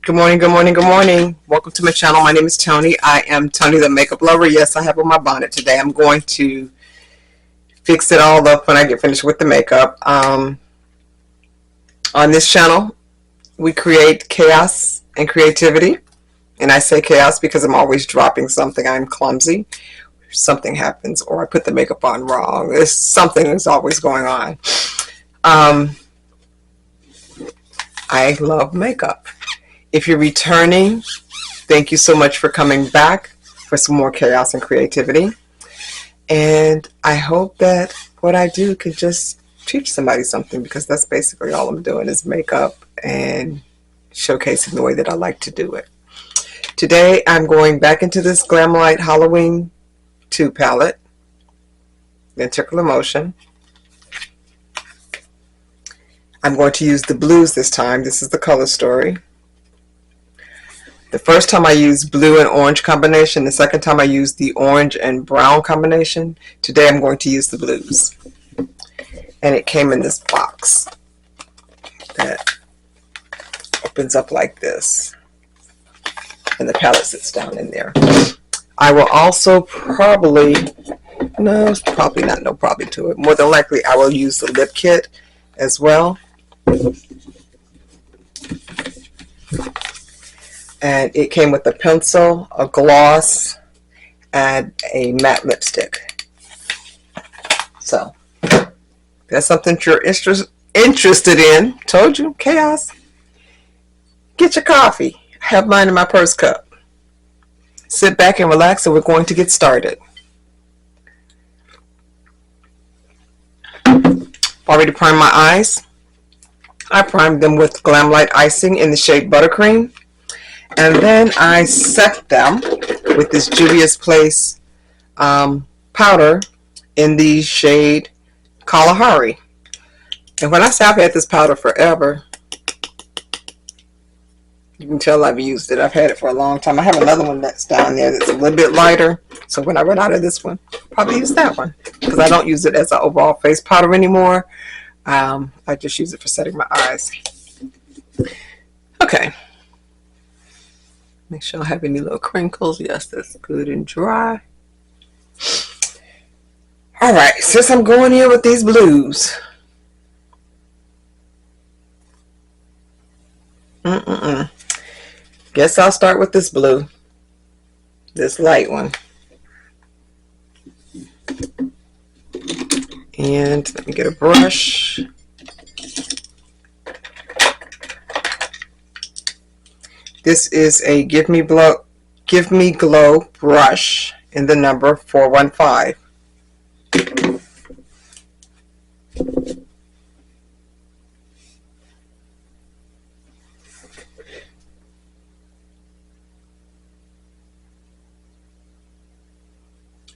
Good morning, good morning, good morning. Welcome to my channel. My name is Tony. I am Tony the Makeup Lover. Yes, I have on my bonnet today. I'm going to fix it all up when I get finished with the makeup. On this channel, we create chaos and creativity. And I say chaos because I'm always dropping something. I'm clumsy. Something happens or I put the makeup on wrong. There's something that's always going on. I love makeup. If you're returning, thank you so much for coming back for some more chaos and creativity. And I hope that what I do could just teach somebody something, because that's basically all I'm doing is makeup and showcasing the way that I like to do it. Today I'm going back into this Glamlite Halloween II palette, Integral Motion. I'm going to use the blues this time. This is the color story. The first time I used blue and orange combination. The second time I used the orange and brown combination. Today I'm going to use the blues. And it came in this box that opens up like this. And the palette sits down in there. I will also probably, no, it's probably not, no probably to it. More than likely I will use the lip kit as well. And it came with a pencil, a gloss, and a matte lipstick. So, that's something you're interested in. Told you, chaos. Get your coffee. I have mine in my purse cup. Sit back and relax, and we're going to get started. Already primed my eyes. I primed them with Glamlite icing in the shade Buttercream. And then I set them with this Juvias Place powder in the shade Kalahari. And when I say I've had this powder forever, you can tell I've used it. I've had it for a long time. I have another one that's down there that's a little bit lighter. So when I run out of this one, I'll probably use that one, because I don't use it as an overall face powder anymore. I just use it for setting my eyes. Okay. Make sure I don't have any little crinkles. Yes, that's good and dry. All right, since I'm going in with these blues, guess I'll start with this blue, this light one. And let me get a brush. This is a Give Me Glow brush in the number 415.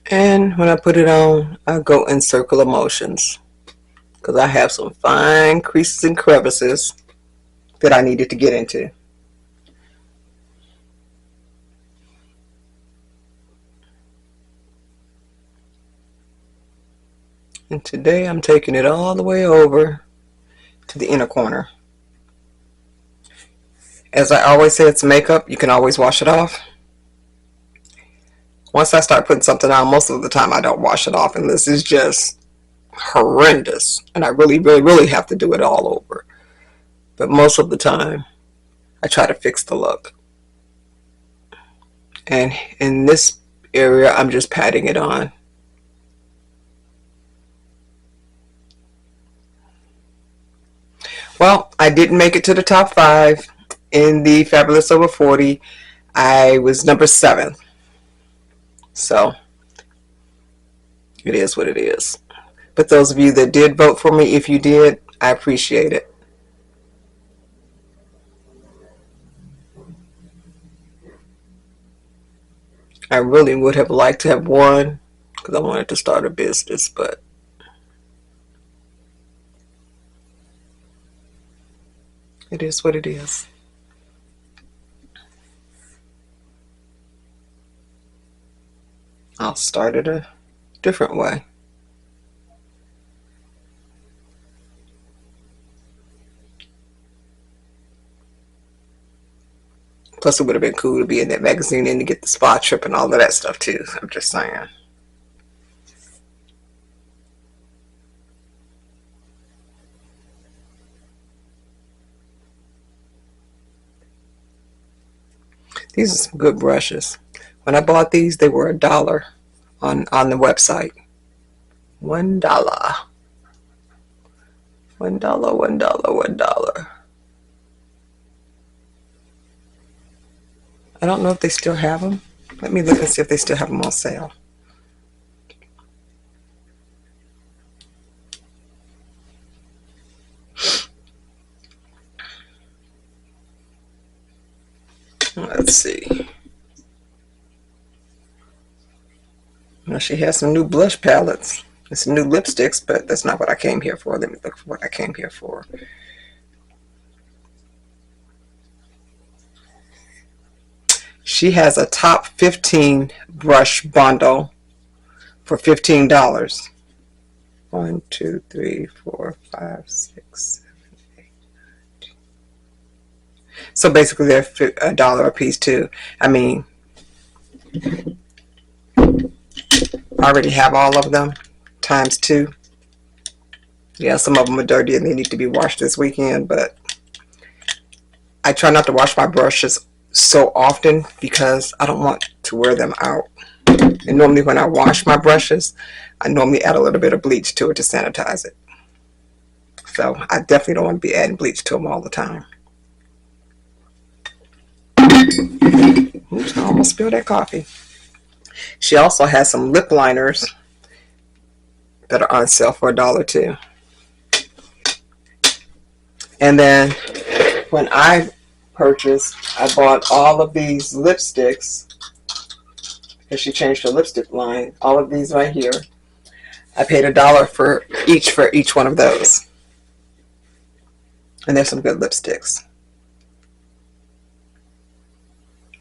And when I put it on, I go in circular motions, because I have some fine creases and crevices that I needed to get into. And today I'm taking it all the way over to the inner corner. As I always say, it's makeup. You can always wash it off. Once I start putting something on, most of the time I don't wash it off, and this is just horrendous. And I really have to do it all over. But most of the time, I try to fix the look. And in this area, I'm just patting it on. Well, I didn't make it to the top 5 in the Fabulous Over 40. I was number 7. So, it is what it is. But those of you that did vote for me, if you did, I appreciate it. I really would have liked to have won, because I wanted to start a business, but it is what it is. I'll start it a different way. Plus, it would have been cool to be in that magazine and to get the spa trip and all of that stuff too. I'm just saying. These are some good brushes. When I bought these, they were $1 on the website. $1. $1, $1, $1. I don't know if they still have them. Let me look and see if they still have them on sale. Let's see. Now she has some new blush palettes and some new lipsticks, but that's not what I came here for. Let me look for what I came here for. She has a top 15 brush bundle for $15. 1, 2, 3, 4, 5, 6, 7, 8. So basically they're $1 a piece too. I mean, I already have all of them times 2. Yeah, some of them are dirty and they need to be washed this weekend, but I try not to wash my brushes so often because I don't want to wear them out. And normally when I wash my brushes, I normally add a little bit of bleach to it to sanitize it. So I definitely don't want to be adding bleach to them all the time. Oops, I almost spilled that coffee. She also has some lip liners that are on sale for $1 too. And then when I purchased, I bought all of these lipsticks because she changed her lipstick line. All of these right here. I paid $1 for each one of those. And there's some good lipsticks.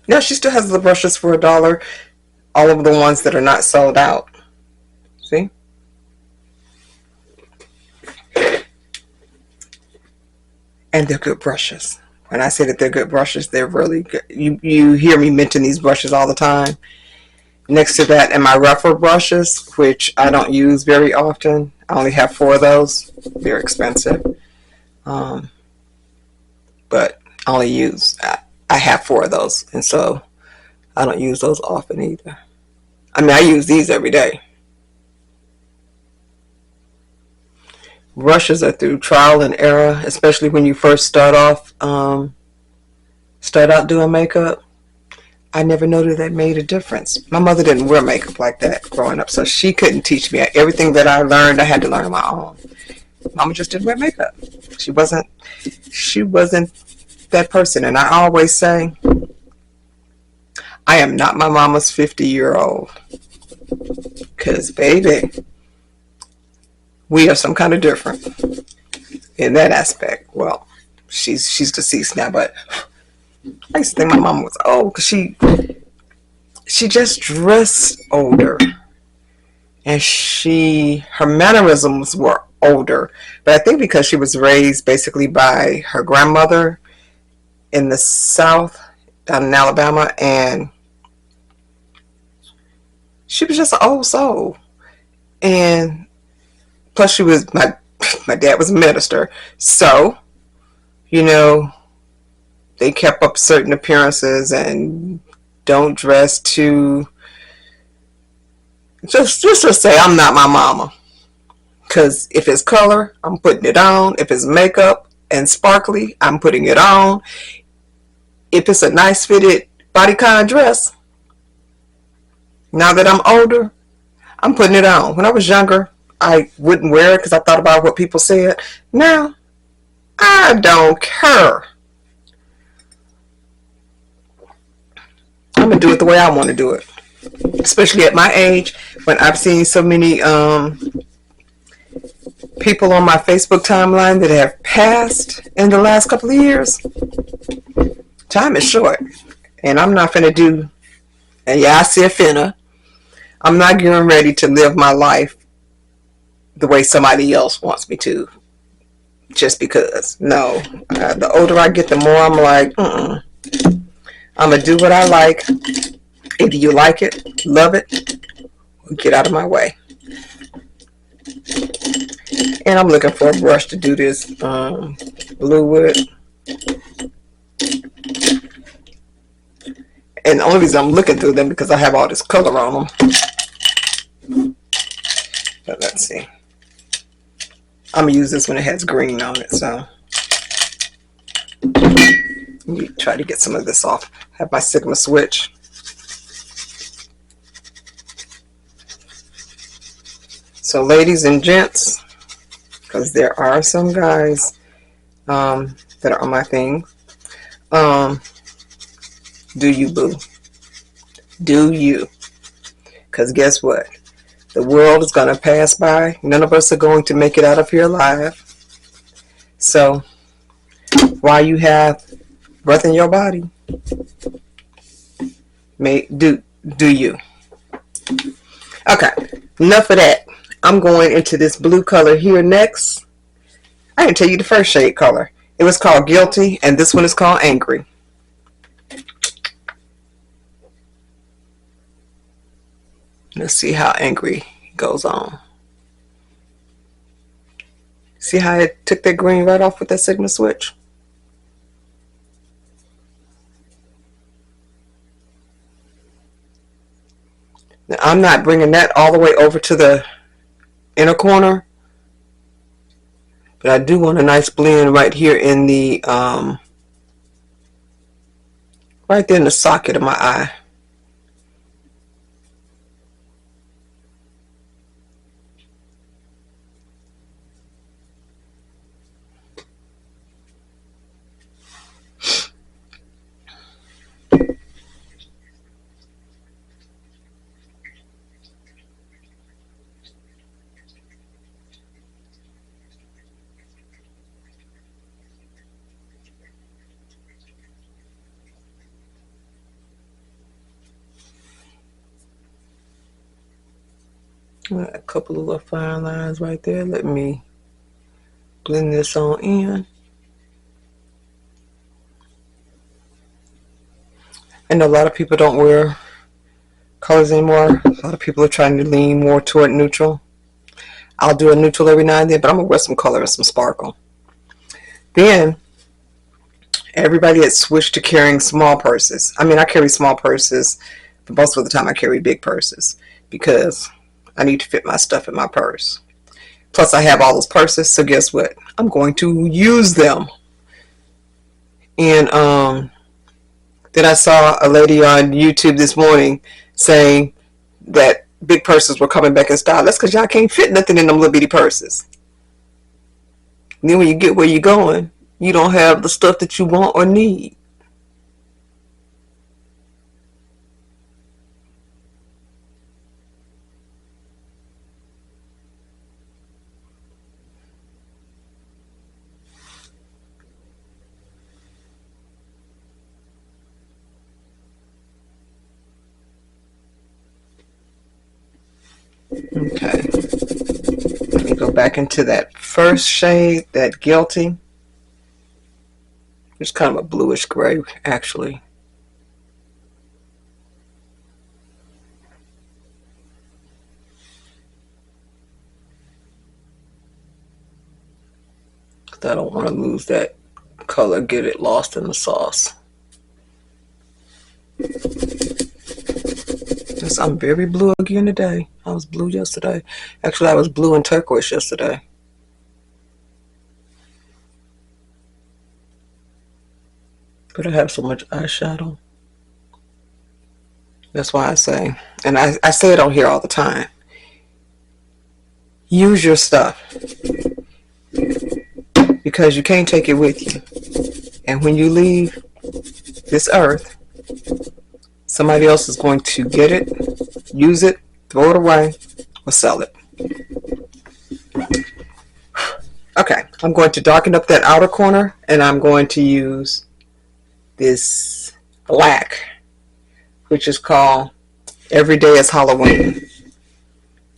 No, she still has the brushes for $1. All of the ones that are not sold out. See? And they're good brushes. When I say that they're good brushes, they're really good. You hear me mention these brushes all the time. Next to that, and my rougher brushes, which I don't use very often. I only have 4 of those. They're expensive. But I only use, I have 4 of those. And so I don't use those often either. I mean, I use these every day. Brushes are through trial and error, especially when you first start out doing makeup. I never noticed that made a difference. My mother didn't wear makeup like that growing up, so she couldn't teach me. Everything that I learned, I had to learn on my own. Mama just didn't wear makeup. She wasn't that person. And I always say, I am not my mama's 50-year-old. Because, baby, we are some kind of different in that aspect. Well, she's deceased now, but I used to think my mama was old because she just dressed older, and her mannerisms were older. But I think because she was raised basically by her grandmother in the South, down in Alabama, and she was just an old soul. And plus she was, my dad was a minister, so, you know, they kept up certain appearances and don't dress too, just to say I'm not my mama. Because if it's color, I'm putting it on. If it's makeup and sparkly, I'm putting it on. If it's a nice fitted bodycon dress, now that I'm older, I'm putting it on. When I was younger, I wouldn't wear it because I thought about what people said. Now, I don't care. I'm going to do it the way I want to do it. Especially at my age, when I've seen so many people on my Facebook timeline that have passed in the last couple of years. Time is short. And I'm not finna do, and yeah, I said finna, I'm not getting ready to live my life the way somebody else wants me to. Just because. No. The older I get, the more I'm like, I'm going to do what I like. Either you like it, love it, or get out of my way. And I'm looking for a brush to do this blue with. And the only reason I'm looking through them because I have all this color on them. But let's see. I'm going to use this when it has green on it. So let me try to get some of this off. I have my Sigma switch. So ladies and gents, because there are some guys that are on my thing, do you, boo? Do you? Because guess what? The world is going to pass by. None of us are going to make it out of here alive. So while you have breath in your body, do you. Okay, enough of that. I'm going into this blue color here next. I didn't tell you the first shade color. It was called Guilty, and this one is called Angry. Let's see how Angry goes on. See how it took that green right off with that Sigma switch? Now, I'm not bringing that all the way over to the inner corner, but I do want a nice blend right here in the right there in the socket of my eye. A couple of little fine lines right there. Let me blend this on in. I know a lot of people don't wear colors anymore. A lot of people are trying to lean more toward neutral. I'll do a neutral every now and then, but I'm going to wear some color and some sparkle. Then, everybody had switched to carrying small purses. I mean, I carry small purses, but most of the time I carry big purses because I need to fit my stuff in my purse. Plus, I have all those purses, so guess what? I'm going to use them. And then I saw a lady on YouTube this morning saying that big purses were coming back in style. That's because y'all can't fit nothing in them little bitty purses. And then when you get where you're going, you don't have the stuff that you want or need. Okay, let me go back into that first shade, that Guilty. It's kind of a bluish gray, actually. I don't want to lose that color, get it lost in the sauce. Yes, I'm very blue again today. I was blue yesterday. Actually, I was blue and turquoise yesterday. But I have so much eyeshadow. That's why I say, and I say it on here all the time, use your stuff. Because you can't take it with you. And when you leave this earth, somebody else is going to get it, use it, throw it away, or sell it. Okay, I'm going to darken up that outer corner, and I'm going to use this black, which is called Every Day is Halloween.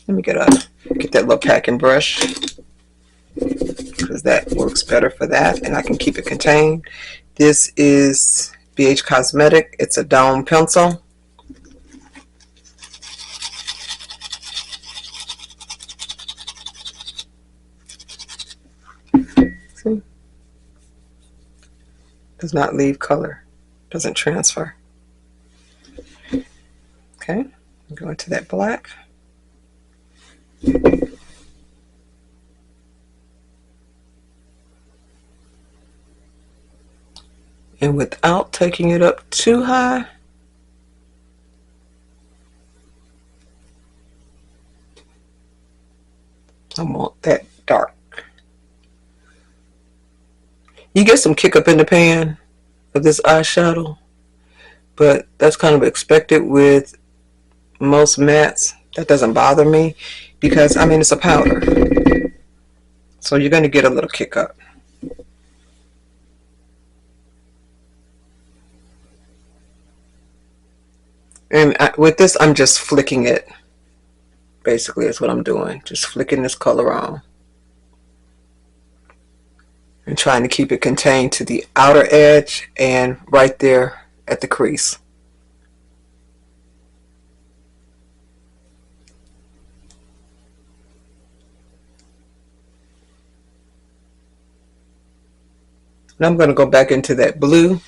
Let me get that little packing brush, because that works better for that, and I can keep it contained. This is BH Cosmetic. It's a dome pencil. See? Does not leave color. Doesn't transfer. Okay, go into that black. And without taking it up too high, I want that dark. You get some kick up in the pan of this eyeshadow, but that's kind of expected with most mattes. That doesn't bother me because, I mean, it's a powder. So you're going to get a little kick up. And with this, I'm just flicking it. Basically, is what I'm doing. Just flicking this color on. And trying to keep it contained to the outer edge and right there at the crease. And I'm going to go back into that blue,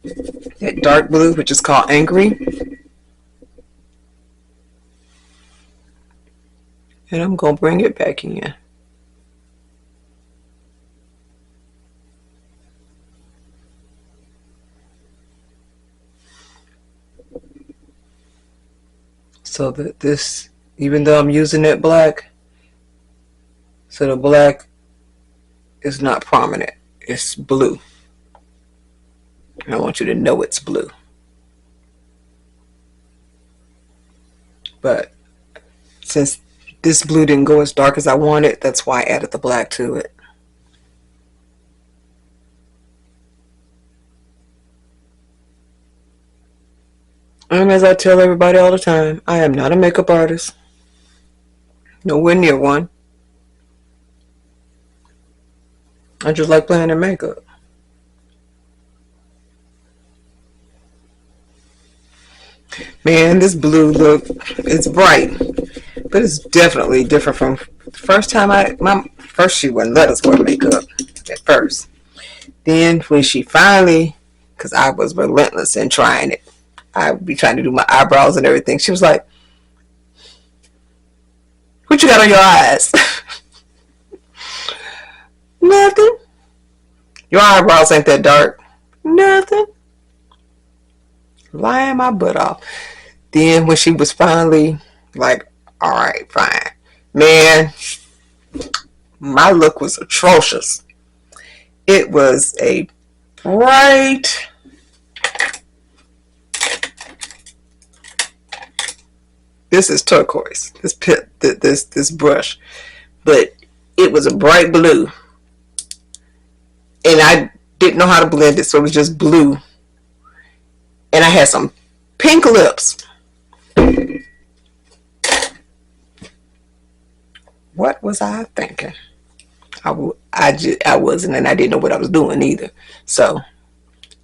that dark blue, which is called Angry. And I'm going to bring it back in. So that this, even though I'm using that black, so the black is not prominent. It's blue. And I want you to know it's blue. But since this blue didn't go as dark as I wanted, that's why I added the black to it. And as I tell everybody all the time, I am not a makeup artist. Nowhere near one. I just like playing in makeup. Man, this blue look, it's bright, but it's definitely different from the first time first she wouldn't let us wear makeup at first. Then when she finally, because I was relentless in trying it, I would be trying to do my eyebrows and everything. She was like, "What you got on your eyes?" Nothing. Your eyebrows ain't that dark. Nothing. Lying my butt off. Then when she was finally like, all right, fine. Man, my look was atrocious. It was a bright, this is turquoise, this brush, but it was a bright blue, and I didn't know how to blend it, so it was just blue, and I had some pink lips. What was I thinking? I wasn't, and I didn't know what I was doing either, so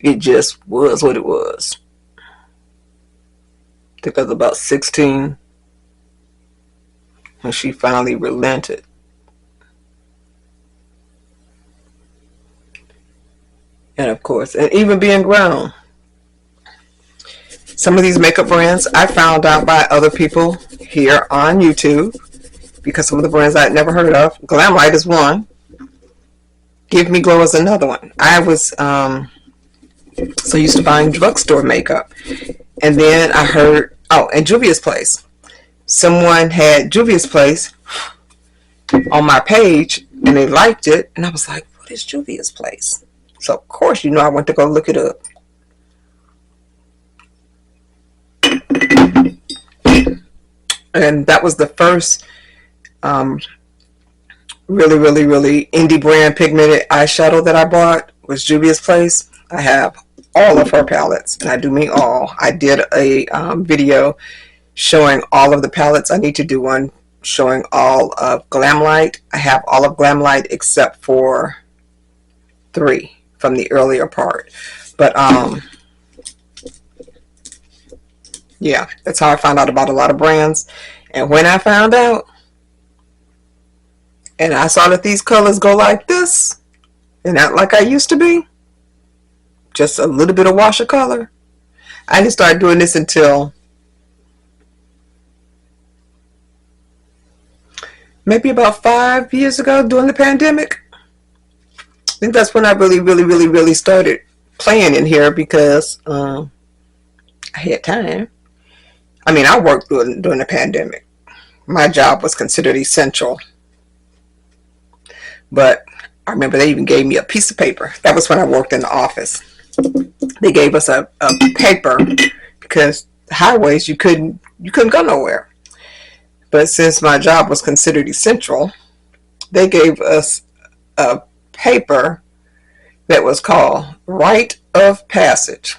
it just was what it was. I think I was about 16 when she finally relented. And of course, and even being grown, some of these makeup brands I found out by other people here on YouTube, because some of the brands I had never heard of. Glamlite is one. Give Me Glow is another one. I was so used to buying drugstore makeup, and then I heard, oh, and Juvias Place. Someone had Juvias Place on my page, and they liked it, and I was like, what is Juvias Place? So of course, you know, I went to go look it up. And that was the first really indie brand pigmented eyeshadow that I bought, was Juvias Place. I have all of her palettes, and I do mean all. I did a video showing all of the palettes. I need to do one showing all of Glamlite. I have all of Glamlite except for 3 from the earlier part. But Yeah, that's how I found out about a lot of brands. And when I found out, and I saw that these colors go like this, and not like I used to be, just a little bit of wash of color. I didn't start doing this until maybe about 5 years ago during the pandemic. I think that's when I really started playing in here because I had time. I mean, I worked during the pandemic. My job was considered essential. But I remember they even gave me a piece of paper. That was when I worked in the office. They gave us a paper because the highways you couldn't go nowhere. But since my job was considered essential, they gave us a paper that was called Rite of Passage.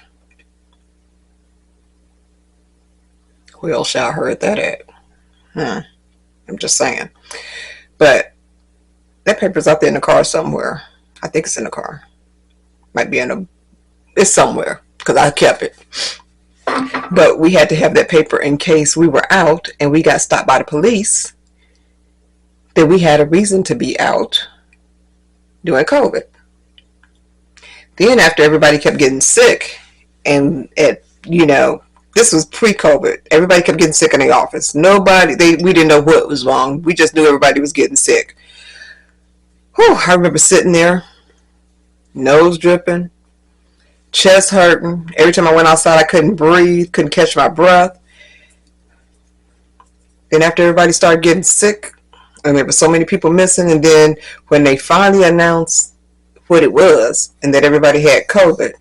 Who else y'all heard that at? I'm just saying. But that paper's out there in the car somewhere. I think it's in the car. Might be it's somewhere because I kept it. But we had to have that paper in case we were out and we got stopped by the police, that we had a reason to be out during COVID. Then after everybody kept getting sick, and this was pre-COVID, everybody kept getting sick in the office. We didn't know what was wrong. We just knew everybody was getting sick. Whew, I remember sitting there, nose dripping, chest hurting. Every time I went outside, I couldn't breathe, couldn't catch my breath. Then after everybody started getting sick, and there were so many people missing, and then when they finally announced what it was and that everybody had COVID,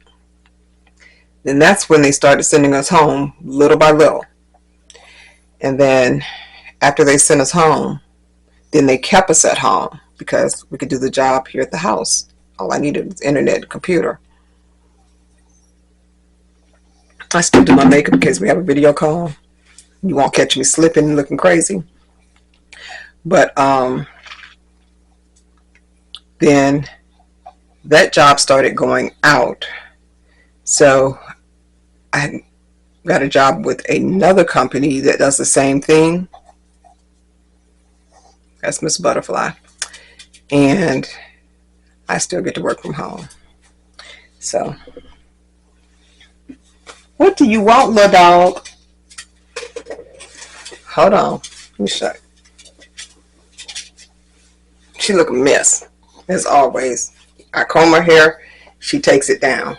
then that's when they started sending us home little by little. And then after they sent us home, then they kept us at home because we could do the job here at the house. All I needed was internet and computer. I still do my makeup in case we have a video call. You won't catch me slipping and looking crazy. But then that job started going out. So I got a job with another company that does the same thing. That's Miss Butterfly. And I still get to work from home. So, what do you want, little dog? Hold on. Let me show you. She look a mess, as always. I comb her hair, she takes it down.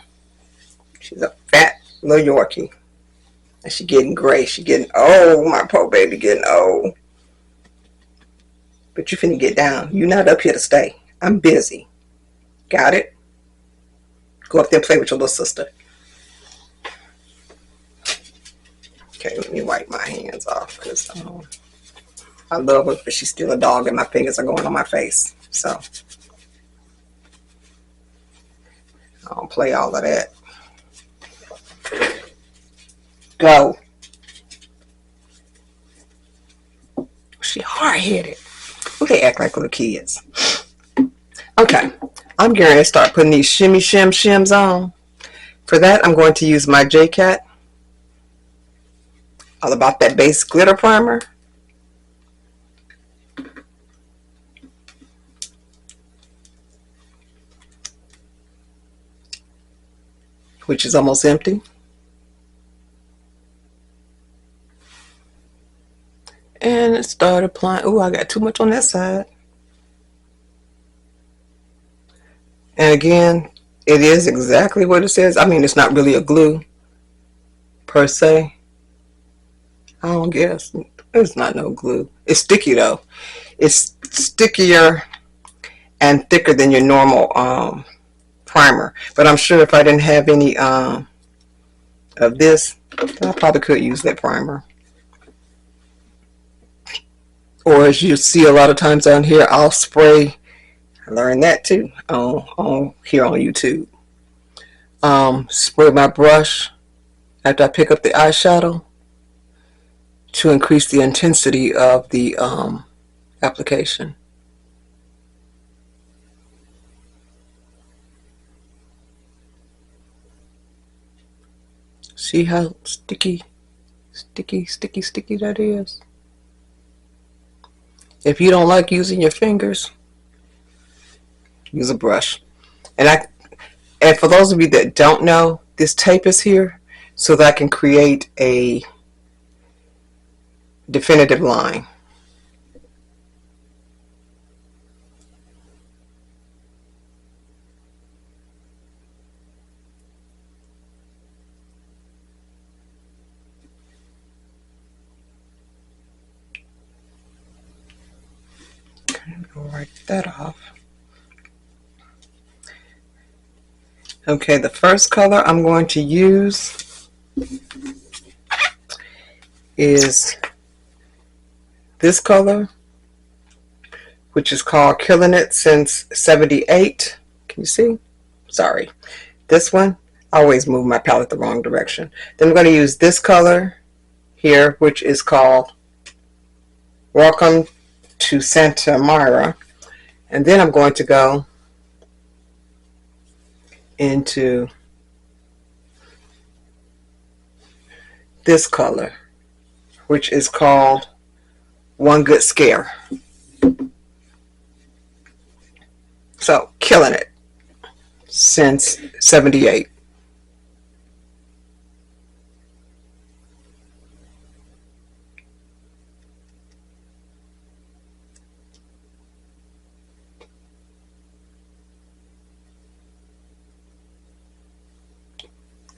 She's a fat little Yorkie. And she getting gray. She getting old. My poor baby getting old. But you finna get down. You're not up here to stay. I'm busy. Got it? Go up there and play with your little sister. Okay, let me wipe my hands off because I love her, but she's still a dog and my fingers are going on my face. So I don't play all of that. Go. She hard-headed. They act like little kids. Okay, I'm going to start putting these shimmy shims on. For that, I'm going to use my Jcat All About That Base Glitter Primer. Which is almost empty. And start applying. Oh, I got too much on that side. And again, it is exactly what it says. I mean, it's not really a glue per se. I don't guess. It's not no glue. It's sticky though. It's stickier and thicker than your normal primer. But I'm sure if I didn't have any of this, I probably could use that primer. Or as you see a lot of times on here, I'll spray. I learned that too on here on YouTube. Spray my brush after I pick up the eyeshadow to increase the intensity of the application. See how sticky Sticky, sticky, sticky that is. If you don't like using your fingers, use a brush. And for those of you that don't know, this tape is here so that I can create a definitive line. I'll write that off. Okay, the first color I'm going to use is this color, which is called Killing It Since 78. Can you see? Sorry. This one, I always move my palette the wrong direction. Then I'm going to use this color here, which is called Welcome to Santa Myra. And then I'm going to go into this color, which is called One Good Scare. So, Killing It Since 78.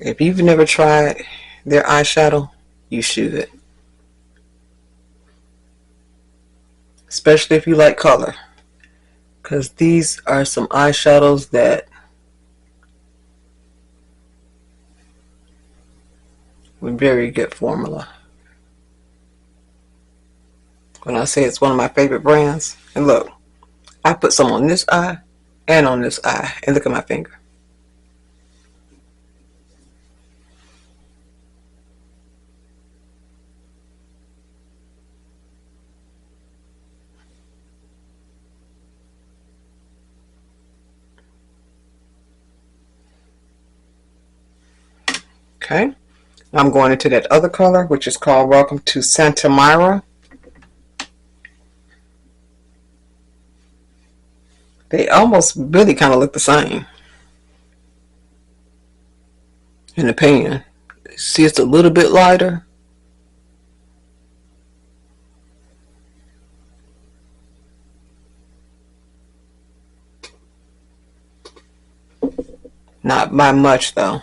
If you've never tried their eyeshadow, you should. Especially if you like color. Because these are some eyeshadows that with very good formula. When I say it's one of my favorite brands, and look, I put some on this eye and on this eye, and look at my finger. Okay, I'm going into that other color, which is called Welcome to Santa Myra. They almost really kind of look the same in the pan. See, it's a little bit lighter. Not by much though.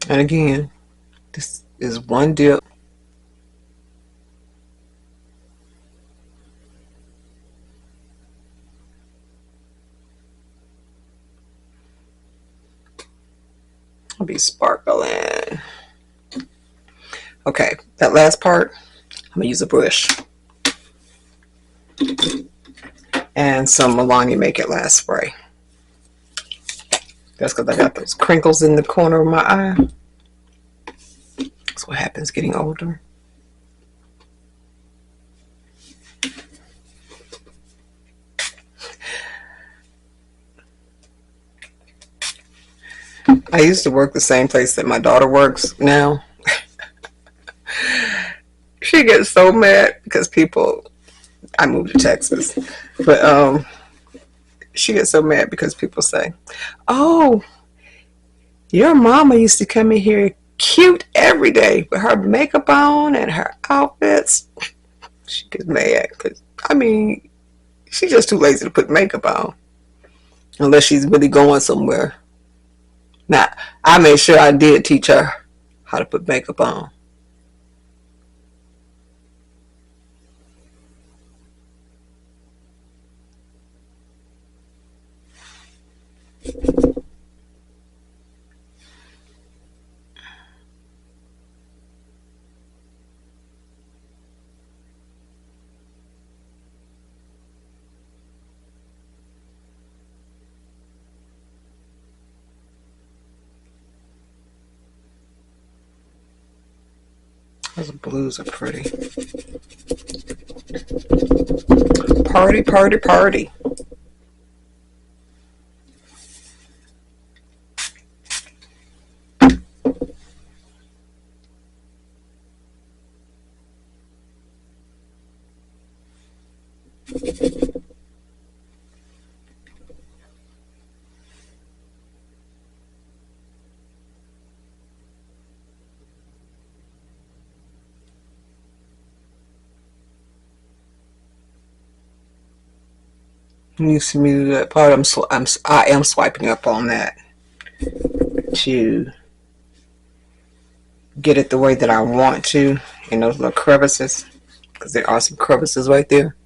And again, this is one dip. I'll be sparkling. Okay, that last part, I'm gonna use a brush and some Milani Make It Last spray. That's because I got those crinkles in the corner of my eye. That's what happens getting older. I used to work the same place that my daughter works now. She gets so mad because people, I moved to Texas, but she gets so mad because people say, oh, your mama used to come in here cute every day with her makeup on and her outfits. She gets mad because, I mean, she's just too lazy to put makeup on unless she's really going somewhere. Now, I made sure I did teach her how to put makeup on. Those blues are pretty. Party, party, party. You see me do that part. I am swiping up on that to get it the way that I want to in those little crevices, because there are some crevices right there.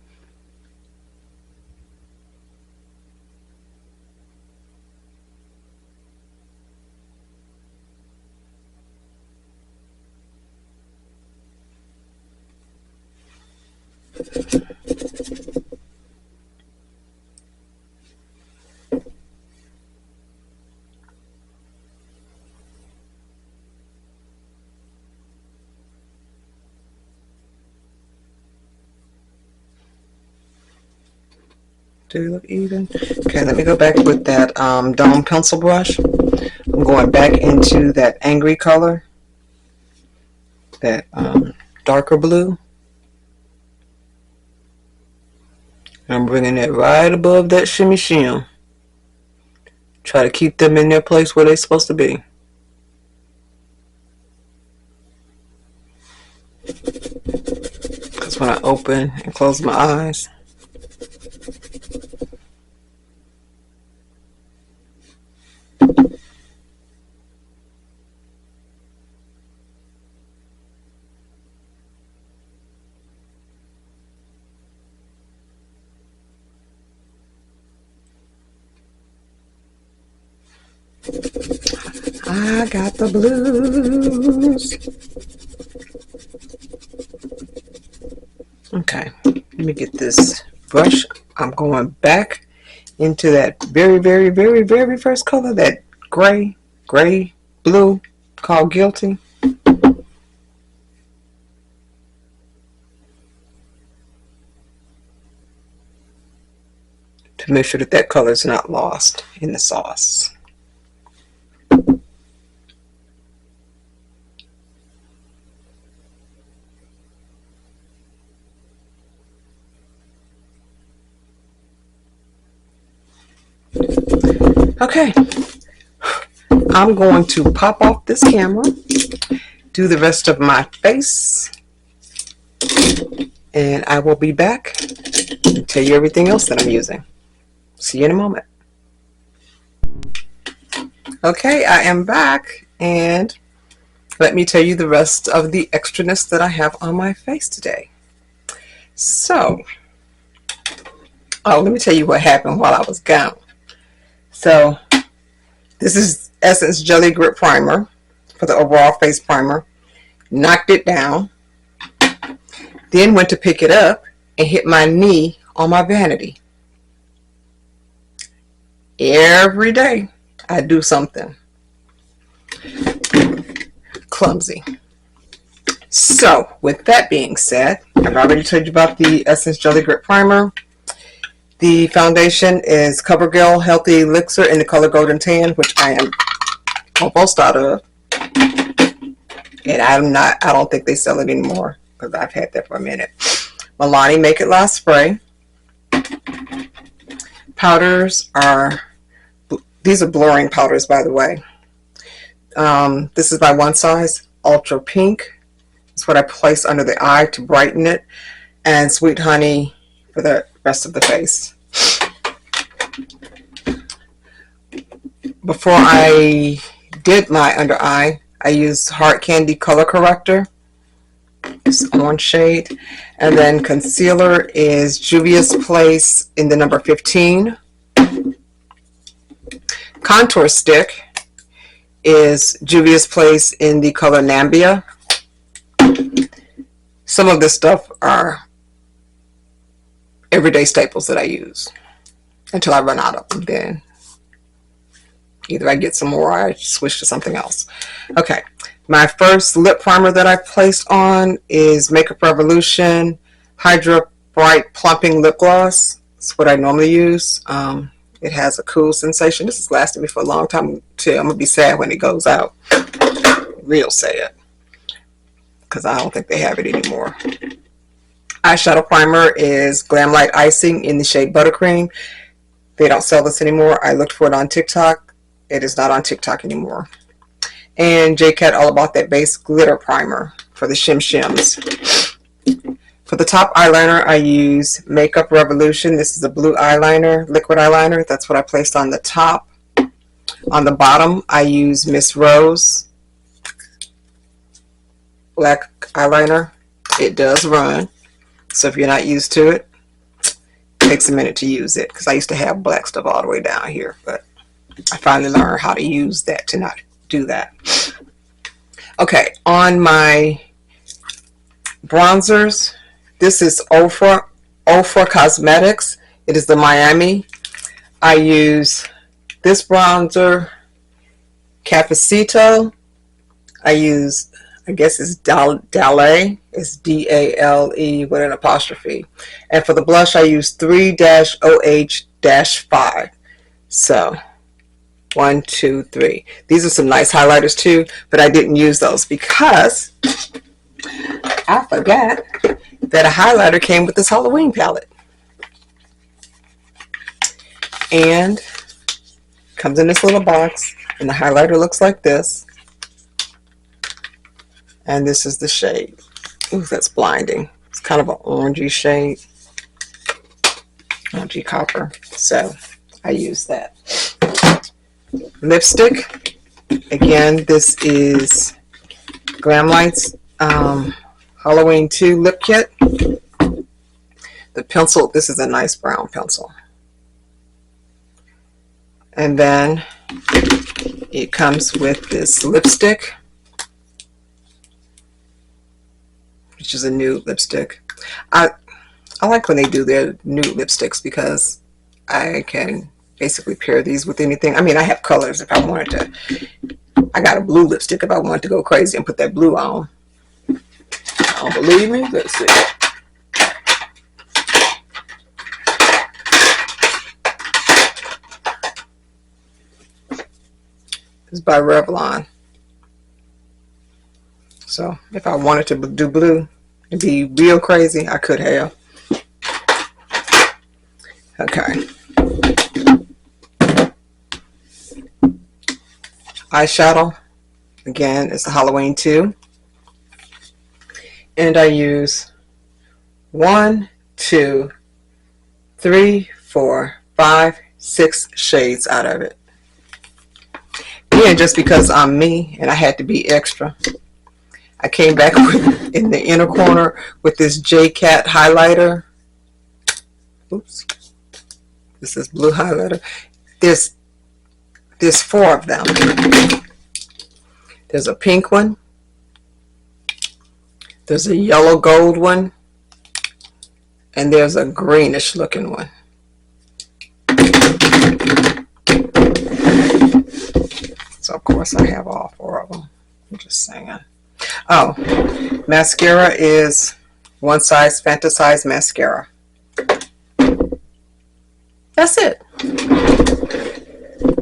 Do you look even? Okay, let me go back with that dome pencil brush. I'm going back into that angry color, that darker blue. I'm bringing it right above that shimmy shim. Try to keep them in their place where they're supposed to be. Because when I open and close my eyes, I got the blues. Okay, let me get this brush. I'm going back into that very, very, very, very first color, that gray blue, called Guilty. To make sure that that color is not lost in the sauce. Okay, I'm going to pop off this camera, do the rest of my face, and I will be back and tell you everything else that I'm using. See you in a moment. Okay, I am back, and let me tell you the rest of the extraness that I have on my face today. So, let me tell you what happened while I was gone. So, this is Essence Jelly Grip Primer for the overall face primer. Knocked it down. Then went to pick it up and hit my knee on my vanity. Every day I do something clumsy. So, with that being said, I've already told you about the Essence Jelly Grip Primer. The foundation is CoverGirl Healthy Elixir in the color Golden Tan, which I am almost out of. And I don't think they sell it anymore because I've had that for a minute. Milani Make It Last Spray. Powders are, these are blurring powders, by the way. This is by One Size, Ultra Pink. It's what I place under the eye to brighten it. And Sweet Honey for the rest of the face. Before I did my under eye, I used Hard Candy Color Corrector. This orange shade. And then concealer is Juvias Place in the number 15. Contour stick is Juvias Place in the color Namibia. Some of this stuff are everyday staples that I use until I run out of them. Then either I get some more or I switch to something else. Okay, my first lip primer that I placed on is Makeup Revolution Hydra Bright Plumping Lip Gloss. That's what I normally use. It has a cool sensation. This has lasted me for a long time too. I'm gonna be sad when it goes out. Real sad. Because I don't think they have it anymore. eyeshadow primer is Glamlite Icing in the shade Buttercream. They don't sell this anymore. I looked for it on TikTok. It is not on TikTok anymore. And Jcat All About That Base Glitter Primer for the Shim Shims. For the top eyeliner, I use Makeup Revolution. This is a blue eyeliner, liquid eyeliner. That's what I placed on the top. On the bottom, I use Miss Rose black eyeliner. It does run, so if you're not used to it, it takes a minute to use it, because I used to have black stuff all the way down here, but I finally learned how to use that to not do that. Okay, on my bronzers, this is Ofra Cosmetics. It is the Miami. I use this bronzer, Cafecito. I use, I guess it's Dale. It's D-A-L-E with an apostrophe. And for the blush, I use 3-OH-5. So, 1, 2, 3. These are some nice highlighters too, but I didn't use those because I forgot that a highlighter came with this Halloween palette. And comes in this little box, and the highlighter looks like this. And this is the shade. Ooh, that's blinding. It's kind of an orangey shade. Orangey copper. So I use that. Lipstick. Again, this is Glamlite's Halloween II lip kit. The pencil, this is a nice brown pencil. And then it comes with this lipstick, which is a nude lipstick. I like when they do their nude lipsticks because I can basically pair these with anything. I mean, I have colors if I wanted to. I got a blue lipstick if I wanted to go crazy and put that blue on. Don't believe me? Let's see. It's by Revlon. So if I wanted to do blue and be real crazy, I could have. Okay. Eyeshadow. Again, it's the Halloween II. And I use 1, 2, 3, 4, 5, 6 shades out of it. Again, just because I'm me and I had to be extra, I came back with, in the inner corner with this Jcat highlighter. Oops. This is blue highlighter. There's 4 of them. There's a pink one. There's a yellow gold one. And there's a greenish looking one. So of course I have all 4 of them. I'm just saying. Oh, mascara is One Size Fantasize Mascara. That's it.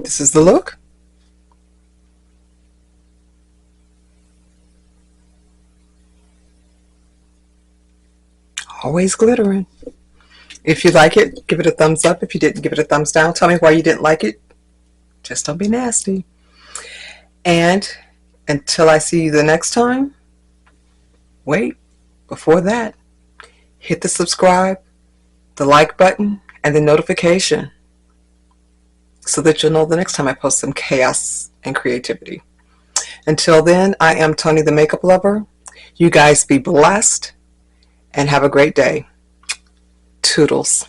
This is the look. Always glittering. If you like it, give it a thumbs up. If you didn't, give it a thumbs down. Tell me why you didn't like it. Just don't be nasty. And until I see you the next time, wait, before that, hit the subscribe, the like button, and the notification so that you'll know the next time I post some chaos and creativity. Until then, I am Tony the Makeup Lover. You guys be blessed and have a great day. Toodles.